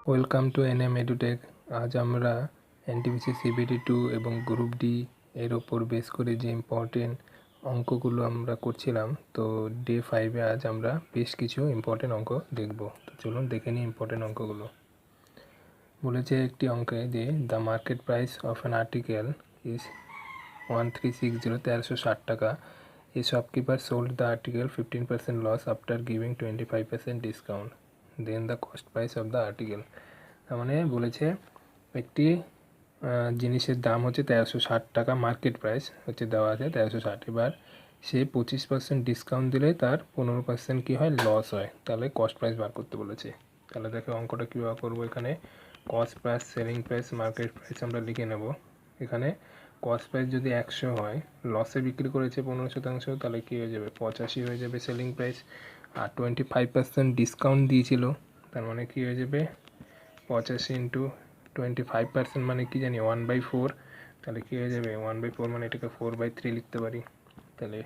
Welcome to NM edtech. আজ আমরা NTPC CBT 2 এবং গ্রুপ ডি এর ওপর বেস করে যে ইম্পর্টেন্ট অঙ্কগুলো আমরা করছিলাম, তো ডে 5-এ আজ আমরা বেশ কিছু ইম্পর্টেন্ট অঙ্ক দেখব। তো চলুন দেখে নিই ইম্পর্টেন্ট অঙ্কগুলো। বলেছে একটি অঙ্কে যে the market price of an article is 1360 টাকা। A shopkeeper sold the article 15% loss after giving 25% discount, then the cost price of the article. তার মানে বলেছে একটি জিনিসের দাম হচ্ছে 1360 টাকা, মার্কেট প্রাইস হচ্ছে দেওয়া আছে 1360। এবার সে 25% ডিসকাউন্ট দিলে তার 15% কী হয়, লস হয়। তাহলে কস্ট প্রাইস বার করতে বলেছে। তাহলে দেখো অঙ্কটা কীভাবে করবো। এখানে cost price, selling price, market price আমরা লিখে নেব। এখানে কস্ট প্রাইস যদি 100 হয়, লসে বিক্রি করেছে 15%, তাহলে কী হয়ে যাবে, 85 হয়ে যাবে সেলিং প্রাইস। আর 25% ডিসকাউন্ট দিয়েছিল, তার মানে কী হয়ে যাবে, 85 ইন্টু 25% মানে কি জানি 1/4। তাহলে কী হয়ে যাবে, 1/4 মানে এটাকে 4/3 লিখতে পারি। তাহলে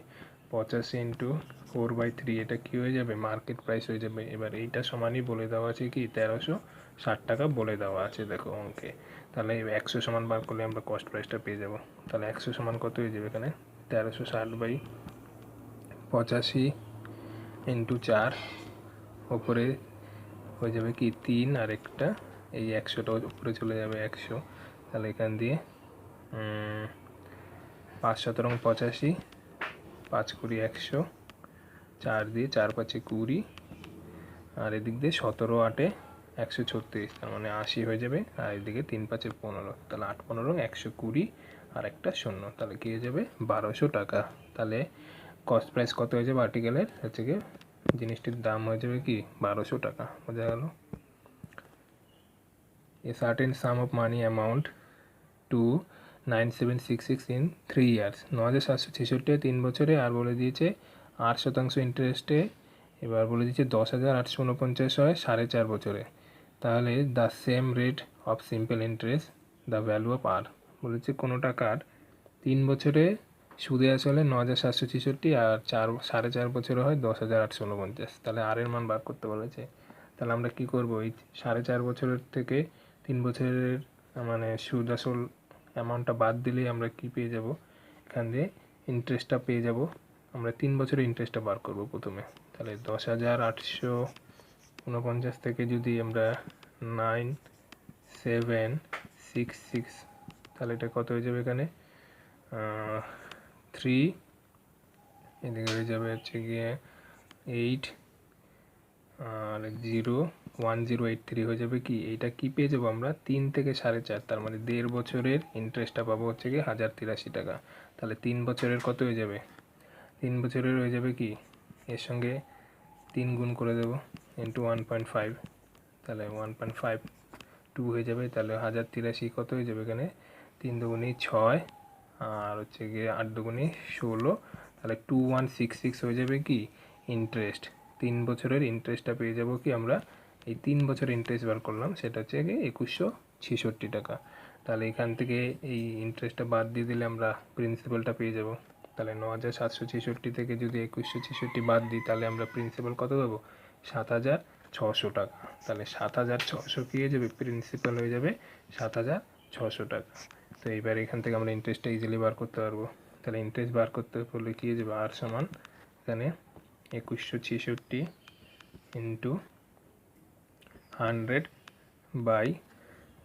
85 ইন্টু 4/3 এটা কী হয়ে যাবে, মার্কেট প্রাইস হয়ে যাবে। এবার এইটা সমানই বলে দেওয়া আছে কি 1360 টাকা বলে দেওয়া আছে দেখো অঙ্কে। তাহলে 100 সমান বার করলে আমরা কস্ট প্রাইসটা পেয়ে যাব। তাহলে 100 সমান কত হয়ে যাবে, এখানে 1360/85 ইন্টু 4, ওপরে হয়ে যাবে কি 3, আর একটা এই 100টা উপরে চলে যাবে 100। তাহলে এখান দিয়ে 5 17 85, 5 20 100, 4 দিয়ে 4 5 20, আর এদিক দিয়ে 17 8 136, তার মানে 80 হয়ে যাবে। আর এদিকে 3 5 15, তাহলে 8 15 120 আর একটা 0, তাহলে কী হয়ে যাবে 1200 টাকা। তাহলে কস্ট প্রাইস কত হয়ে যাবে আর্টিকেলের, হচ্ছে কি জিনিসটির দাম হয়ে যাবে কি 1200 টাকা। বোঝা গেল। A certain sum of money amount to 9766 in 3 years, 9766 3 বছরে, আর বলে দিয়েছে 8% ইন্টারেস্টে। এবার বলে দিয়েছে 10,849 হয় 4.5 বছরে। তাহলে the same rate of simple interest, the value of R. বলেছে কোনো টাকার 3 বছরে সুদে আসলে 9,766, আর 4.5 বছরে হয় 10,849। তাহলে আর এর মান বার করতে বলেছে। তাহলে আমরা কি করব, এই 4.5 বছরের থেকে 3 বছরের মানে সুদ আসল অ্যামাউন্টটা বাদ দিলেই আমরা কি পেয়ে যাব, এখান দিয়ে ইন্টারেস্টটা পেয়ে যাব। আমরা 3 বছরের ইন্টারেস্টটা বার করব প্রথমে। তাহলে 10,849 থেকে যদি আমরা 9766, তাহলে এটা কত হয়ে যাবে, এখানে 3, এদিকে হয়ে যাবে হচ্ছে গিয়ে 8, আর 1083 হয়ে যাবে। কি এইটা কি পেয়ে যাবো আমরা, 3 থেকে 4.5, তার মানে 1.5 বছরের ইন্টারেস্টটা পাবো হচ্ছে কি 1083 টাকা। তাহলে 3 বছরের কত হয়ে যাবে, 3 বছরের হয়ে যাবে কি, এর সঙ্গে 3 গুণ করে দেবো ইন্টু 1.5, তাহলে 1.52 হয়ে যাবে। তাহলে 1083 কত হয়ে যাবে, এখানে 3 দুগুণি 6, আর হচ্ছে গিয়ে 8 দুগুণি 16, তাহলে 2166 হয়ে যাবে কি ইন্টারেস্ট। 3 বছরের ইন্টারেস্টটা পেয়ে যাব কি আমরা, এই 3 বছরের ইন্টারেস্ট বার করলাম, সেটা হচ্ছে গিয়ে 2166 টাকা। তাহলে এখান থেকে এই ইন্টারেস্টটা বাদ দিয়ে দিলে আমরা প্রিন্সিপালটা পেয়ে যাব। তাহলে 9,766 থেকে যদি 2166 বাদ দিই, তাহলে আমরা প্রিন্সিপাল কত পাবো, 7,600 টাকা। তাহলে 7,600 কি হয়ে যাবে, প্রিন্সিপাল হয়ে যাবে 7,600 টাকা। তো এইবার এখান থেকে আমরা ইন্টারেস্টটা ইজিলি বার করতে পারবো। তাহলে ইন্টারেস্ট বার করতে পারলে কী হয়ে যাবে, আর সমান এখানে 2166 ইন্টু 100 বাই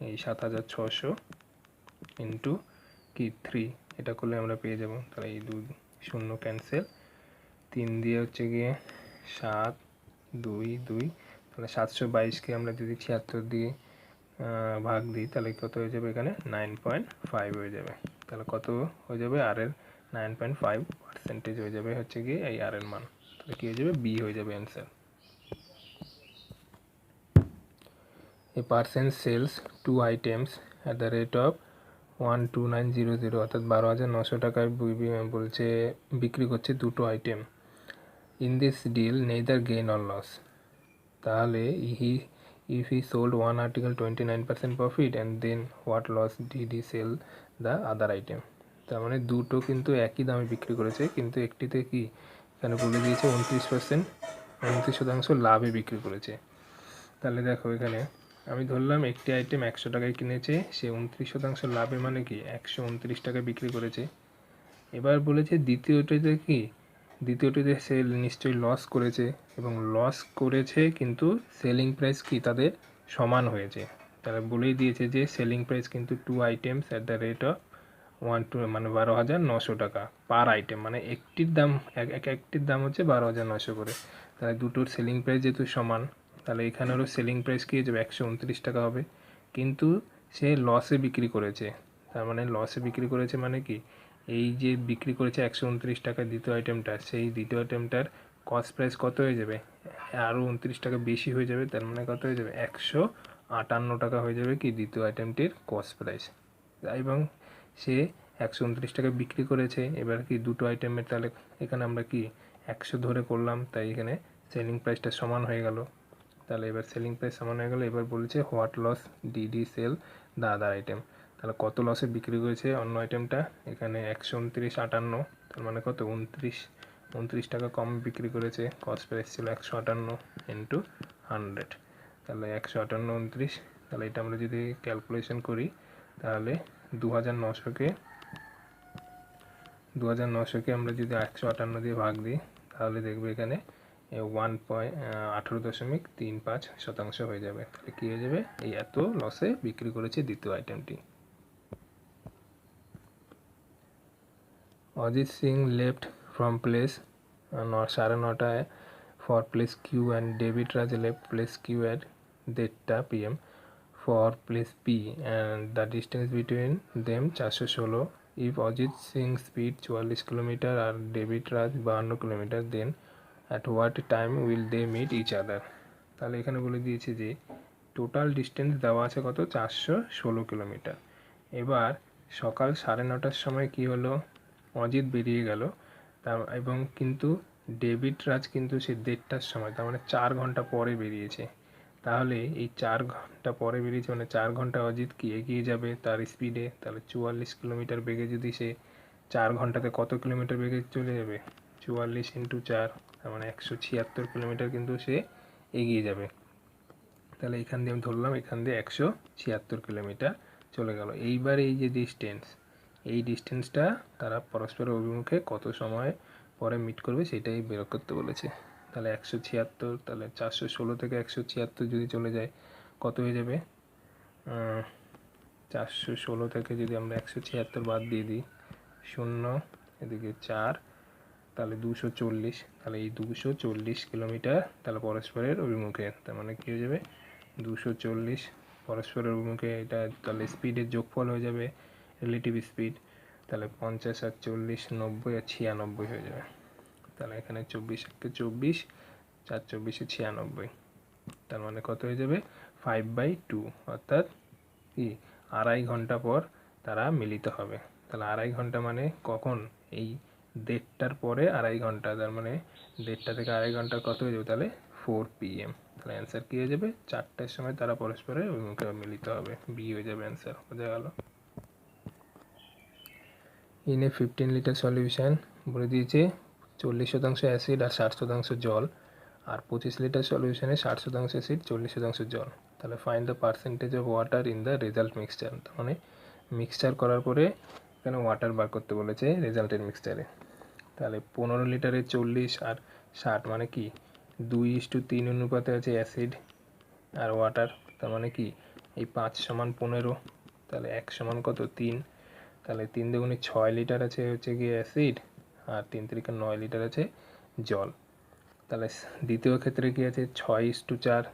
এই 7,600 ইন্টু কি 3, এটা করলে আমরা পেয়ে যাব। তাহলে এই 2 শূন্য ক্যান্সেল, 3 দিয়ে হচ্ছে গিয়ে 7 2 2, তাহলে 722কে আমরা যদি 76 দিয়ে ভাগ দিই, তাহলে কত হয়ে যাবে, এখানে 9.5 হয়ে যাবে। তাহলে কত হয়ে যাবে, আর এর 9.5% হয়ে যাবে হচ্ছে গিয়ে এই আর এর মান। তাহলে কী হয়ে যাবে, বি হয়ে যাবে answer. A person sells 2 items at the rate of 12900, অর্থাৎ 12,900 টাকায় বলছে বিক্রি করছে দুটো item. In this deal neither gain or loss. তাহলে if he sold one article 29% profit, and then what loss did he sell the other item? তার মানে দুটো কিন্তু একই দামে বিক্রি করেছে, কিন্তু একটিতে কি এখানে বলে দিয়েছে 29% লাভে বিক্রি করেছে। তাহলে দেখো এখানে আমি ধরলাম একটি আইটেম 100 টাকায় কিনেছে, সে 29% লাভে মানে কি 129 টাকায় বিক্রি করেছে। এবার বলেছে দ্বিতীয়টিতে কি, দ্বিতীয়টিতে সে নিশ্চয়ই লস করেছে, এবং লস করেছে কিন্তু সেলিং প্রাইস কি তাদের সমান হয়েছে। তারা বলেই দিয়েছে যে সেলিং প্রাইস কিন্তু 2 items at the rate of 1 মানে 12,900 টাকা পার আইটেম, মানে একটির দাম একটির দাম হচ্ছে 12,900 করে। তাহলে দুটোর সেলিং প্রাইস যেহেতু সমান, তাহলে এখানেরও সেলিং প্রাইস কী হয়ে যাবে 129 টাকা হবে, কিন্তু সে লসে বিক্রি করেছে। তার মানে লসে বিক্রি করেছে মানে কি, এই যে বিক্রি করেছে 129 টাকা দ্বিতীয় আইটেমটা, সেই দ্বিতীয় আইটেমটার কস্ট প্রাইস কত হয়ে যাবে, আরও 29 টাকা বেশি হয়ে যাবে। তার মানে কত হয়ে যাবে 158 টাকা হয়ে যাবে কি দ্বিতীয় আইটেমটির কস্ট প্রাইস। এবং সে 129 টাকা বিক্রি করেছে। এবার কি দুটো আইটেমের, তাহলে এখানে আমরা কি 100 ধরে করলাম, তাই এখানে সেলিং প্রাইসটা সমান হয়ে গেল। তাহলে এবার সেলিং প্রাইস সমান হয়ে গেল। এবার বলেছে what loss did he sell the other item, তাহলে কত লসে বিক্রি করেছে অন্য আইটেমটা, এখানে 129.58, তার মানে কত 29 টাকা কম বিক্রি করেছে। কস্ট প্রাইস ছিল 158 ইন্টু 100, তাহলে 158 29। তাহলে এটা আমরা যদি ক্যালকুলেশন করি, তাহলে 2,900কে আমরা যদি 158 দিয়ে ভাগ দিই, তাহলে দেখবে এখানে 18.35% হয়ে যাবে। তাহলে কী হয়ে যাবে, এই এত লসে বিক্রি করেছে দ্বিতীয় আইটেমটি। Ajit Singh left from place 9:30 for place Q and David Raj left place Q at 1:30 PM for place P and the distance between them 416. If Ajit Singh speed 44 km আর David Raj 52 km, then at what time will they meet each other? তাহলে এখানে বলে দিয়েছে যে total distance দেওয়া আছে কত 416 kilometre. এবার সকাল 9:30টার সময় কি হলো, অজিত বেরিয়ে গেল, এবং কিন্তু ডেভিড রাজ কিন্তু সে 1:30টার সময়, তার মানে 4 ঘন্টা পরে বেরিয়েছে। তাহলে এই 4 ঘন্টা পরে বেরিয়েছে মানে 4 ঘন্টা অজিত কি এগিয়ে যাবে তার স্পিডে। তাহলে 44 কিলোমিটার বেগে যদি সে 4 ঘন্টাতে কত কিলোমিটার বেগে চলে যাবে, 44 ইন্টু 4, তার মানে 176 কিলোমিটার কিন্তু সে এগিয়ে যাবে। তাহলে এখান দিয়ে আমি ধরলাম এখান দিয়ে 176 কিলোমিটার চলে গেল। এইবার এই যে ডিস্টেন্স, এই ডিস্টেন্সটা তারা পরস্পরের অভিমুখে কত সময় পরে মিট করবে সেটাই বের করতে বলেছে। তাহলে 176, তাহলে 416 থেকে 176 যদি চলে যায় কত হয়ে যাবে, 416 থেকে যদি আমরা 176 বাদ দিয়ে দিই, 0 এদিকে 4, তাহলে 240, তাহলে এই 240 কিলোমিটার তাহলে পরস্পরের অভিমুখে, তার মানে কী হয়ে যাবে 240 পরস্পরের অভিমুখে, এটা তাহলে স্পিডের যোগফল হয়ে যাবে রিলেটিভ স্পিড। তাহলে 50 আর 40 90 আর 96 হয়ে যাবে। তাহলে এখানে 24 কে 24, 4 24 96, তার মানে কত হয়ে যাবে 5/2, অর্থাৎ কি 2.5 ঘন্টা পর তারা মিলিত হবে। তাহলে 2.5 ঘন্টা মানে কখন, এই 1:30টার পরে 2.5 ঘন্টা, তার মানে 1:30টা থেকে 2.5 ঘন্টা কত হয়ে যাবে, তাহলে 4 PM। তাহলে অ্যান্সার কী হয়ে যাবে, 4টার সময় তারা পরস্পরের অভিমুখে মিলিত হবে, বি হয়ে যাবে অ্যান্সার। বোঝা গেল। ইন এ 15 লিটার সলিউশন বলে দিয়েছে 40% অ্যাসিড আর 60% জল, আর 25 লিটার সলিউশনে 60% অ্যাসিড 40% জল। তাহলে find the percentage of water in the result mixture, তার মানে মিক্সচার করার পরে এখানে ওয়াটার বার করতে বলেছে রেজাল্টের মিক্সচারে। তাহলে 15 লিটারে 40 আর 60 মানে কি 2:3 অনুপাতে আছে অ্যাসিড আর ওয়াটার, তার মানে কি এই 5 সমান 15, তাহলে 1 সমান কত 3, তাহলে 3 দুগুণে 6 লিটার আছে হচ্ছে গিয়ে অ্যাসিড, আর 3 3 9 লিটার আছে জল। তাহলে দ্বিতীয় ক্ষেত্রে কি আছে 6:4,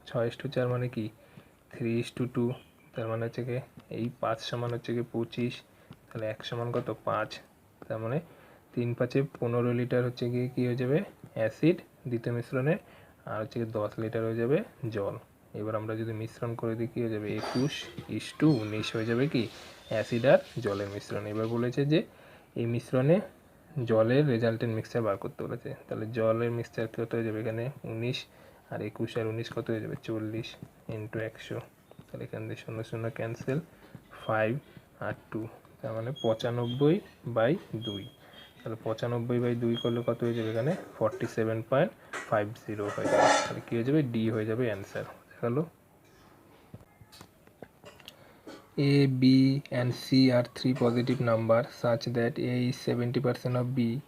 6:4 মানে কি 3:2, তার মানে হচ্ছে গিয়ে এই 5 সমান হচ্ছে গিয়ে 25, তাহলে 1 সমান কত 5, তার মানে 3 5 15 লিটার হচ্ছে গিয়ে কী হয়ে যাবে অ্যাসিড দ্বিতীয় মিশ্রণে, আর হচ্ছে গিয়ে 10 লিটার হয়ে যাবে জল। এবার আমরা যদি মিশ্রণ করে দিই কী হয়ে যাবে 21:19 হয়ে যাবে কি অ্যাসিড আর জলের মিশ্রণ। এবার বলেছে যে এই মিশ্রণে জলের রেজাল্টেন্ট মিক্সচার বার করতে বলেছে। তাহলে জলের মিক্সচার কত হয়ে যাবে এখানে 19, আর 21 আর 19 কত হয়ে যাবে 40 ইন্টু 100, তাহলে এখান থেকে 0 0 ক্যান্সেল, 5 আর 2, তার মানে 95/2। তাহলে 95/2 করলে কত হয়ে যাবে এখানে 47.50 হয়ে যাবে। তাহলে কী হয়ে যাবে ডি হয়ে যাবে অ্যান্সার। হলো। A, B and C are three positive numbers such that A is 70% of B,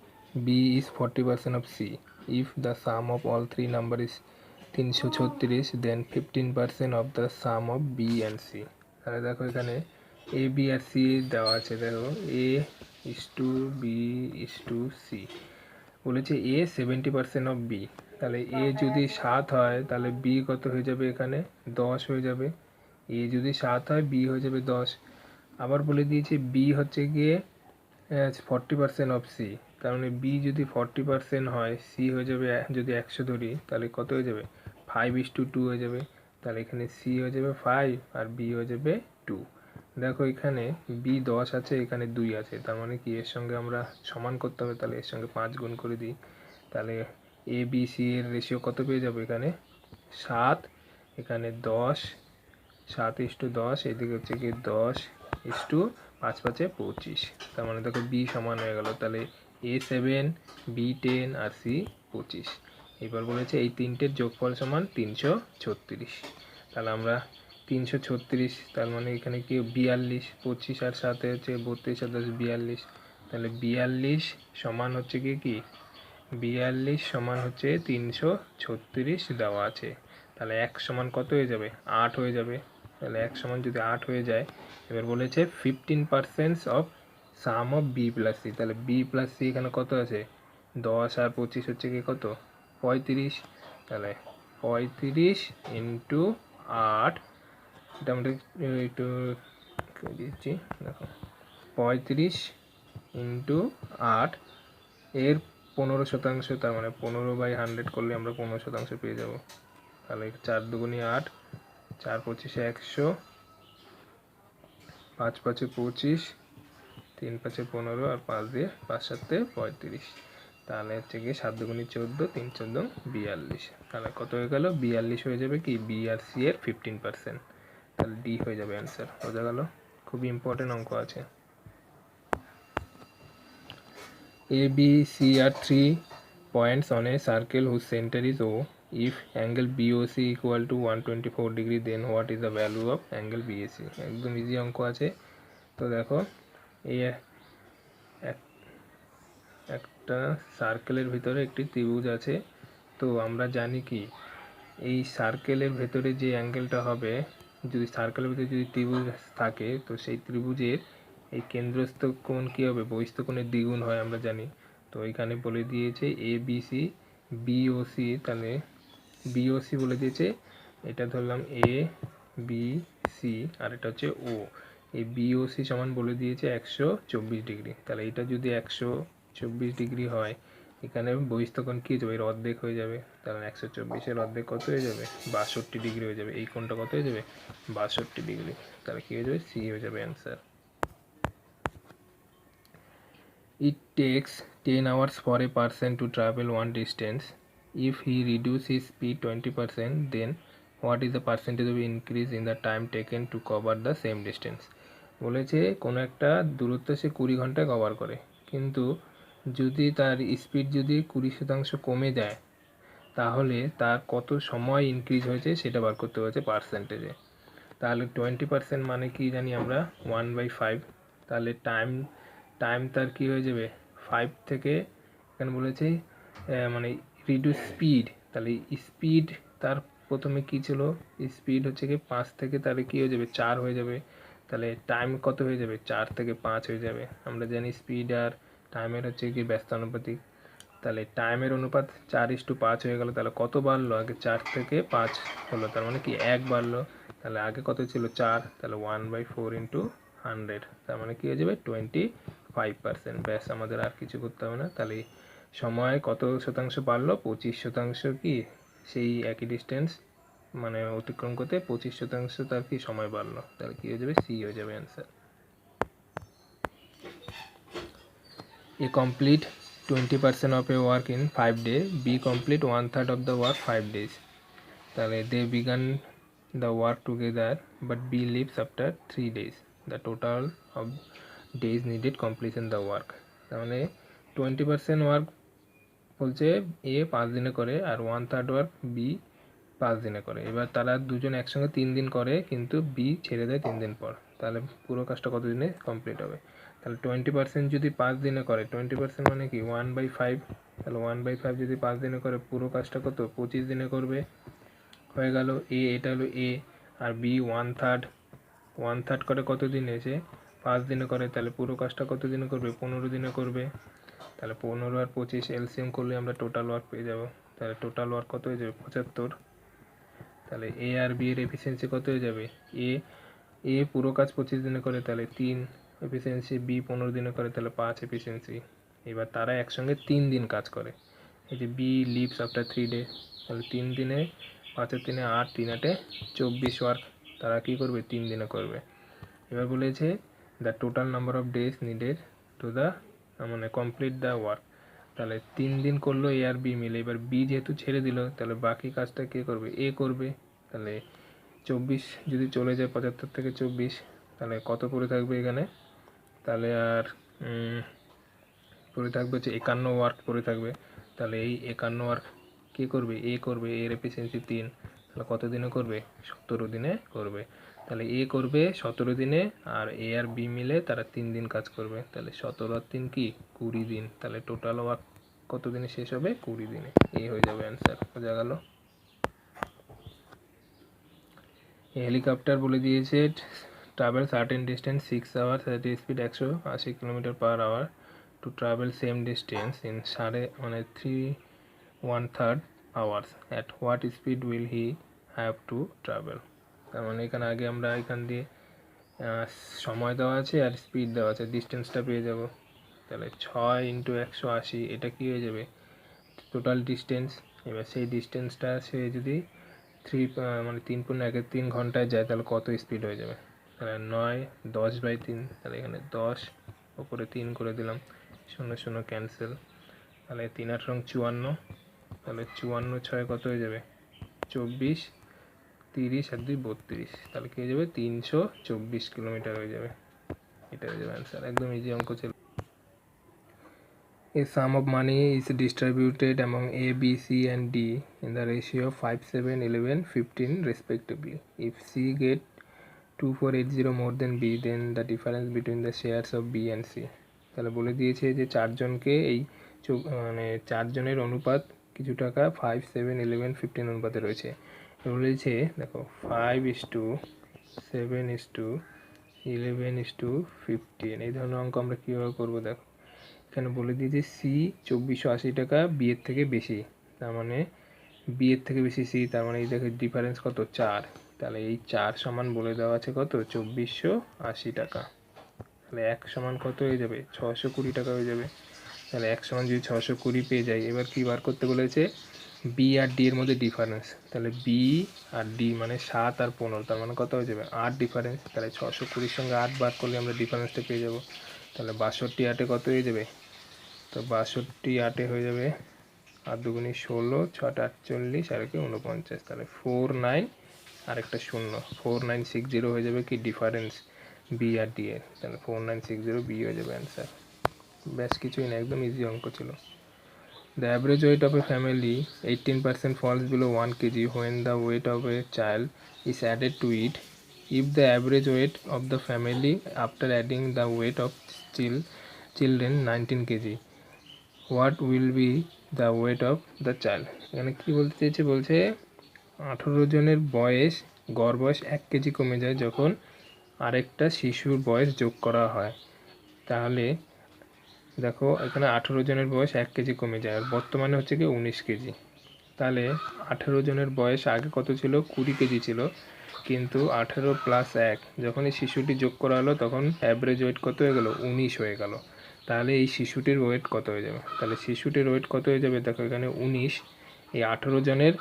B is 40% of C. If the sum of all three numbers is 336, then 15% of the sum of B and C. তাহলে দেখো এখানে A, B R C দেওয়া আছে, দেখো A is to B is to C, বলেছে A 70% of B, তাহলে A যদি 7 হয় তাহলে B কত হয়ে যাবে, এখানে 10 হয়ে যাবে। A যদি 7 হয় B হয়ে যাবে 10। আবার বলে দিয়েছে B হচ্ছে গিয়ে 40% অফ C, তার মানে B যদি 40% হয়, C হয়ে যাবে, যদি 100 ধরি তাহলে কত হয়ে যাবে 5:2 হয়ে যাবে। তাহলে এখানে C হয়ে যাবে 5 আর B হয়ে যাবে 2। দেখো এখানে B 10 আছে, এখানে 2 আছে, তার মানে কি এর সঙ্গে আমরা সমান করতে হবে, তাহলে এর সঙ্গে 5 গুণ করে দিই, তাহলে A B C এর রেশিও কত পেয়ে যাবে, এখানে 7, এখানে 10, 7:10, এদিকে হচ্ছে কি 10:5 25, তার মানে দেখো B সমান হয়ে গেল, তাহলে A 7, B 10 আর C 25। এবার বলেছে এই তিনটের যোগফল সমান 336, তাহলে আমরা 336, তার মানে এখানে কি 42, 25 আর 7 হচ্ছে 32 আর 10 42, তাহলে 42 সমান হচ্ছে কি 42 সমান হচ্ছে 336 দেওয়া আছে। তাহলে 1 সমান কত হয়ে যাবে, 8 হয়ে যাবে। তাহলে 1 সমান যদি 8 হয়ে যায়, এবার বলেছে 15% of sum of B plus C, তাহলে বি প্লাস সি এখানে কত আছে, 10 আর 25 হচ্ছে কি কত 35, তাহলে 35 ইন্টু 8, এটা আমরা একটু দিচ্ছি, দেখো 35 ইন্টু 8 এর 15%, তার মানে 15/100 করলে আমরা 15% পেয়ে যাব। তাহলে 4 দুগুণে 8, 4 25 100, 5 5 25, 3 5 15 আর 5 দিয়ে 5 7 35, তাহলে হচ্ছে গিয়ে 7 দুগুণে 14, 3 14 42, তাহলে কত হয়ে গেল 42 হয়ে যাবে কি বি আর সি এর 15%, তাহলে ডি হয়ে যাবে অ্যান্সার। বোঝা গেল, খুবই ইম্পর্টেন্ট অঙ্ক আছে। A, B, C are 3 points on a circle whose center is O. If angle BOC equal to 124 degree, then what is the value of angle BAC? একদম ইজি অঙ্ক আছে। তো দেখো এই একটা সার্কেলের ভিতরে একটি ত্রিভুজ আছে, তো আমরা জানি কি এই সার্কেলের ভেতরে যে অ্যাঙ্গেলটা হবে, যদি সার্কেলের ভিতরে যদি ত্রিভুজ থাকে, তো সেই ত্রিভুজের এই কেন্দ্রস্থ কোণ কী হবে, বহিস্থ কোণের দ্বিগুণ হয় আমরা জানি। তো এখানে বলে দিয়েছে এ বি সি, বিওসি, তাহলে বিওসি বলে দিয়েছে, এটা ধরলাম এ বি সি আর এটা হচ্ছে ও, এই বিওসি সমান বলে দিয়েছে 124 ডিগ্রি, তাহলে এটা যদি 124 ডিগ্রি হয়, এখানে বহিস্থ কোণ কী হয়ে যাবে, এর অর্ধেক হয়ে যাবে, তাহলে 124-এর অর্ধেক কত হয়ে যাবে 62 ডিগ্রি হয়ে যাবে, এই কোণটা কত হয়ে যাবে 62 ডিগ্রি, তাহলে কী হয়ে যাবে সি হয়ে যাবে answer. It takes 10 hours for a person to travel one distance. If he reduces his speed 20%, then what is the percentage of increase in the time taken to cover the same distance? বলেছে কোনো একটা দূরত্ব সে 20 ঘন্টায় cover করে, কিন্তু যদি তার speed যদি 20% কমে যায়, তাহলে তার কত সময় ইনক্রিজ হয়েছে সেটা বার করতে হয়েছে পার্সেন্টেজে। তাহলে 20% মানে কি জানি আমরা 1/5, তাহলে টাইম তার কি হয়ে যাবে 5 থেকে, এখানে বলেছে মানে রিডিউস স্পিড, তাহলে স্পিড তার প্রথমে কি ছিল, স্পিড হচ্ছে কি 5 থেকে তাহলে কি হয়ে যাবে 4 হয়ে যাবে, তাহলে টাইম কত হয়ে যাবে 4 থেকে 5 হয়ে যাবে। আমরা জানি স্পিড আর টাইমের হচ্ছে কি ব্যস্তানুপাতিক, তাহলে টাইমের অনুপাত 4:5 হয়ে গেল, তাহলে কত বাড়লো, আগে 4 থেকে 5 হলো, তার মানে কি 1 বাড়লো, তাহলে আগে কত ছিল 4, তাহলে 1/4 ইন্টু 100, তার মানে কি হয়ে যাবে 25%। ব্যাস, আমাদের আর কিছু করতে হবে না। তাহলে সময় কত শতাংশ বাড়লো, 25% কি সেই একই ডিস্টেন্স মানে অতিক্রম করতে 25% তার কি সময় বাড়লো, তাহলে কি হয়ে যাবে সি হয়ে যাবে answer. A complete 20% of a work in 5 days, B complete 1/3 of the work 5 days. তাহলে they began the work together but B leaves after 3 days. The total of days needed completion the work. তার মানে 20% work বলছে এ 5 দিনে করে আর 1/3 work be 5 দিনে করে। এবার তারা দুজন একসঙ্গে 3 দিন করে, কিন্তু বি ছেড়ে দেয় 3 দিন পর, তাহলে পুরো কাজটা কত দিনে কমপ্লিট হবে। তাহলে 20% যদি 5 দিনে করে, 20% মানে কি 1/5, তাহলে 1/5 যদি 5 দিনে করে পুরো কাজটা কত 25 দিনে করবে। হয়ে গেল এ, এটা হলো এ। আর বি 1/3, 1/3 করে কত দিনে, সে 5 দিনে করে, তাহলে পুরো কাজটা কত দিনে করবে 15 দিনে করবে। তাহলে 15 আর 25 এলসিএম করলে আমরা টোটাল ওয়ার্ক পেয়ে যাব। তাহলে টোটাল ওয়ার্ক কত হয়ে যাবে 75। তাহলে এ আর বি এর এফিসিয়েন্সি কত হয়ে যাবে, এ পুরো কাজ 25 দিনে করে তাহলে 3 এফিসিয়েন্সি, বি 15 দিনে করে তাহলে 5 এফিসিয়েন্সি। এবার তারা একসঙ্গে 3 দিন কাজ করে। এই যে বি লিভস আফটার 3 ডে, তাহলে 3 দিনে 5 আর 3 8, 3 8 24 ওয়ার্ক তারা কী করবে 3 দিনে করবে। এবার বলেছে the total number of days needed to the মানে কমপ্লিট দ্য ওয়ার্ক। তাহলে 3 দিন করলো এ আর বি মিলে। এবার বি যেহেতু ছেড়ে দিল তাহলে বাকি কাজটা কে করবে, এ করবে। তাহলে 24 যদি চলে যায় 75 থেকে 24, তাহলে কত পড়ে থাকবে এখানে, তাহলে আর পড়ে থাকবে হচ্ছে 51 ওয়ার্ক পড়ে থাকবে। তাহলে এই 51 ওয়ার্ক কে করবে, এ করবে। এর এফিসিয়েন্সি 3, তাহলে কত দিনে করবে 17 দিনে করবে। তাহলে এ করবে 17 দিনে, আর এ আর বি মিলে তারা 3 দিন কাজ করবে। তাহলে 17 আর 3 কি 20 দিন। তাহলে টোটাল ওয়ার্ক কত দিনে শেষ হবে 20 দিনে। এই হয়ে যাবে অ্যান্সার। বোঝা গেল। হেলিকপ্টার বলে দিয়েছে travel certain distance 6 hours at a speed 180 km/h to travel same distance in 3 hours. At what speed will he have to travel? তার মানে এখানে আগে আমরা এখান দিয়ে সময় দেওয়া আছে আর স্পিড দেওয়া আছে, ডিস্টেন্সটা পেয়ে যাব। তাহলে 6 × 180 এটা কি হয়ে যাবে টোটাল ডিস্টেন্স। এবার সেই ডিস্টেন্সটা সে যদি 3 ঘন্টায় যায় তাহলে কত স্পিড হয়ে যাবে, তাহলে 9 10/3, তাহলে এখানে 10 ওপরে 3 করে দিলাম, 0 0 ক্যান্সেল। তাহলে 3 8 54, তাহলে 54 6 কত হয়ে যাবে 24, 30 আর 2 32, তাহলে কি হয়ে যাবে 324 কিলোমিটার হয়ে যাবে। এটা হয়ে যাবে অ্যান্সার। একদম ইজি অঙ্ক ছিল। A sum of money is distributed among A, B, C and D in the ratio of 5, 7, 11, 15 respectively. If C get 2480 more than B, then the difference between the shares of B and C. তাহলে বলে দিয়েছে যে চারজনকে এই মানে চারজনের অনুপাত কিছু টাকা 5, 7, 11, 15 অনুপাতে রয়েছে। বলেছে দেখো 5:7:11:15 এই ধরনের অঙ্ক আমরা কীভাবে করবো দেখো। এখানে বলে দিয়েছে সি 2480 টাকা বি এর থেকে বেশি, তার মানে বি এর থেকে বেশি সি, তার মানে এই দেখো ডিফারেন্স কত 4। তাহলে এই 4 সমান বলে দেওয়া আছে কত 2480 টাকা। তাহলে 1 সমান কত হয়ে যাবে 620 টাকা হয়ে যাবে। তাহলে 1 সমান যদি 620 পেয়ে যাই, এবার কি বার করতে বলেছে বি আর ডি এর মধ্যে ডিফারেন্স। তাহলে বি আর ডি মানে 7 আর 15, তার মানে কত হয়ে যাবে 8 ডিফারেন্স। তাহলে 620 সঙ্গে 8 বার করলে আমরা ডিফারেন্সটা পেয়ে যাব। তাহলে 62 8 কত হয়ে যাবে, তো 62 8 হয়ে যাবে 8 2 16, 6 48 আর 49, তাহলে 49 আর একটা 0 4960 হয়ে যাবে কি ডিফারেন্স বি আর ডি এর। তাহলে 4960 বি হয়ে যাবে অ্যান্সার। ব্যাস কিছুই না, একদম ইজি অঙ্ক ছিল। The average weight of a family 18% falls below 1 kg when the weight of a child is added to it. If the average weight of the family after adding the weight of children 19 kg, what will be the weight of the child? এখানে কি বলতে চাইছে, বলছে 18 জনের বয়স গড় বয়স 1 KG কমে যায় যখন আরেকটা শিশুর বয়স যোগ করা হয়। তাহলে দেখো এখানে 18 জনের বয়স 1 কেজি কমে যায়, আর বর্তমানে হচ্ছে কি 19 কেজি। তাহলে 18 জনের বয়স আগে কত ছিল 20 কেজি ছিল, কিন্তু 18 + 1 যখন এই শিশুটি যোগ করা হলো তখন অ্যাভারেজ ওয়েট কত হয়ে গেল 19 হয়ে গেল। তাহলে এই শিশুটির ওয়েট কত হয়ে যাবে, তাহলে শিশুটির ওয়েট কত হয়ে যাবে দেখো এখানে 19, এই 18 জনের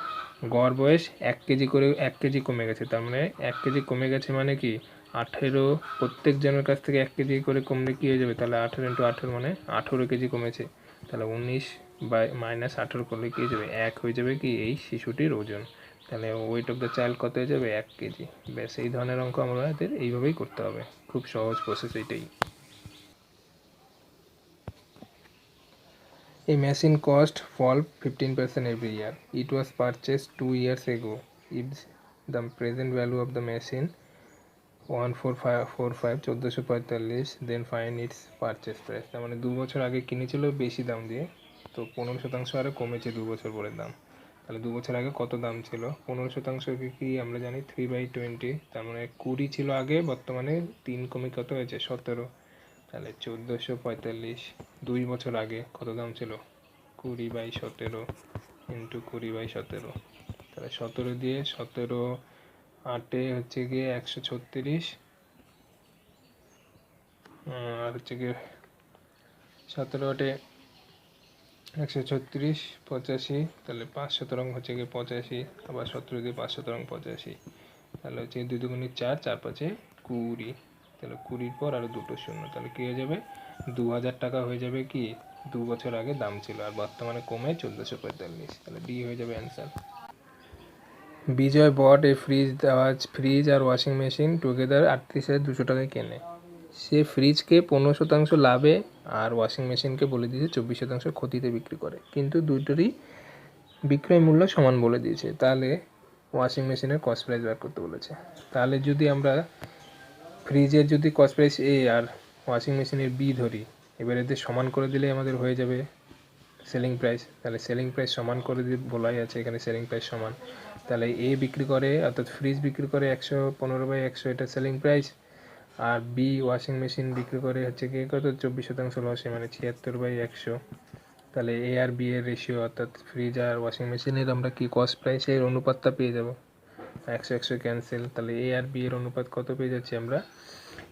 গড় বয়স 1 কেজি করে 1 কেজি কমে গেছে, তার মানে 1 কেজি কমে গেছে মানে কি 18 প্রত্যেক জনের কাছ থেকে 1 কেজি করে কমলে কী হয়ে যাবে, তাহলে 18 × 18 মানে 18 কেজি কমেছে। তাহলে 19/-18 করলে কী হয়ে যাবে 1 হয়ে যাবে কি এই শিশুটির ওজন। তাহলে ওয়েট অফ দ্য চাইল্ড কত হয়ে যাবে 1 কেজি। ব্যাস এই ধরনের অঙ্ক আমাদের এইভাবেই করতে হবে, খুব সহজ প্রসেস এইটাই। A machine cost fall 15% every year. It was purchased 2 years ago. If the present value of the machine 1445 1445 then find its purchase price, তার মানে 2 বছর আগে কিনেছিল বেশি দাম দিয়ে, তো 15% আরও কমেছে 2 বছর পরের দাম। তাহলে 2 বছর আগে কত দাম ছিল? 15% কি আমরা জানি 3/20, তার মানে 20 ছিল আগে, বর্তমানে 3 কমে কত হয়েছে 17। তাহলে 1445 2 বছর আগে কত দাম ছিল? 20/17 ইন্টু 20/17, তাহলে 17 দিয়ে 17 8 হচ্ছে গিয়ে 136, আর হচ্ছে গিয়ে 17 8 136 85, তাহলে 5 হচ্ছে গিয়ে 85, আবার 17 দিয়ে 5 85, তাহলে হচ্ছে 2 2 4 4 5 20, তাহলে 20 পর আরও দুটো শূন্য, তাহলে কী হয়ে যাবে? 2000 টাকা হয়ে যাবে কি 2 বছর আগে দাম ছিল, আর বর্তমানে কমে 1445, তাহলে ডি হয়ে যাবে অ্যান্সার। বিজয় বট এ ফ্রিজ আর ওয়াশিং মেশিন টুগেদার 38,200 টাকায় কেনে। সে ফ্রিজকে 15% লাভে আর ওয়াশিং মেশিনকে বলে দিয়েছে 24% ক্ষতিতে বিক্রি করে, কিন্তু দুটোরই বিক্রয় মূল্য সমান বলে দিয়েছে। তাহলে ওয়াশিং মেশিনের কস্ট প্রাইস বার করতে বলেছে। তাহলে যদি আমরা ফ্রিজের যদি কস্ট প্রাইস এ আর ওয়াশিং মেশিনের বি ধরি, এবার এদের সমান করে দিলে আমাদের হয়ে যাবে সেলিং প্রাইস। তাহলে সেলিং প্রাইস সমান করে দিয়ে বলাই আছে এখানে সেলিং প্রাইস সমান, তাহলে এ বিক্রি করে অর্থাৎ ফ্রিজ বিক্রি করে 115/100, এটা সেলিং প্রাইস, আর বি ওয়াশিং মেশিন বিক্রি করে হচ্ছে কি কত 24% লসে, মানে 76/100। তাহলে এ আর বি এর রেশিও অর্থাৎ ফ্রিজ আর ওয়াশিং মেশিনের আমরা কি কস্ট প্রাইসের অনুপাতটা পেয়ে যাব, 100 ক্যান্সেল, তাহলে এ আর বি এর অনুপাত কত পেয়ে যাচ্ছি আমরা?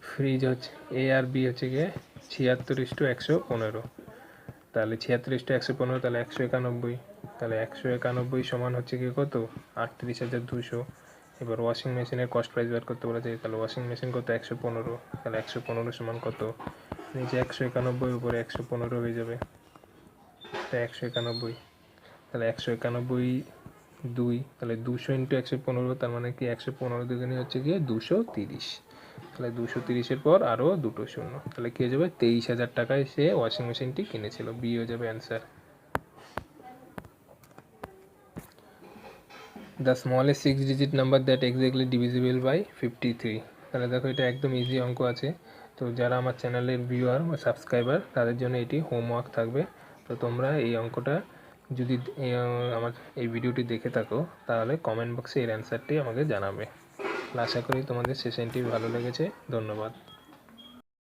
ফ্রিজ হচ্ছে এ আর বি হচ্ছে গিয়ে 76:115, তাহলে 76:115, তাহলে 191, তাহলে 191 সমান হচ্ছে কি কত 38,200। এবার ওয়াশিং মেশিনের কস্ট প্রাইস বার করতে বলেছে, তাহলে ওয়াশিং মেশিন কত 115, তাহলে 115 সমান কত, নিচে 191 উপরে 115 হয়ে যাবে, তাই 191, তাহলে 191 2, তাহলে 200 ইন্টু 115, তার মানে কি 115 দুগুণে হচ্ছে গিয়ে 230, তাহলে 230-এর পর আরও দুটো শূন্য, তাহলে কী হয়ে যাবে 23,000 টাকায় সে ওয়াশিং মেশিনটি কিনেছিল, বি হয়ে যাবে answer. The smallest 6 digit number that exactly divisible by 53, তাহলে দেখো এটা একদম ইজি অঙ্ক আছে, তো যারা আমার চ্যানেলের ভিউয়ার বা সাবস্ক্রাইবার তাদের জন্য এটি হোমওয়ার্ক থাকবে। তো তোমরা এই অঙ্কটা যদি আমার এই ভিডিওটি দেখে থাকো তাহলে কমেন্ট বক্সে এর অ্যান্সারটি আমাকে জানাবে। আশা করি তোমাদের সেশনটি ভালো লেগেছে। ধন্যবাদ।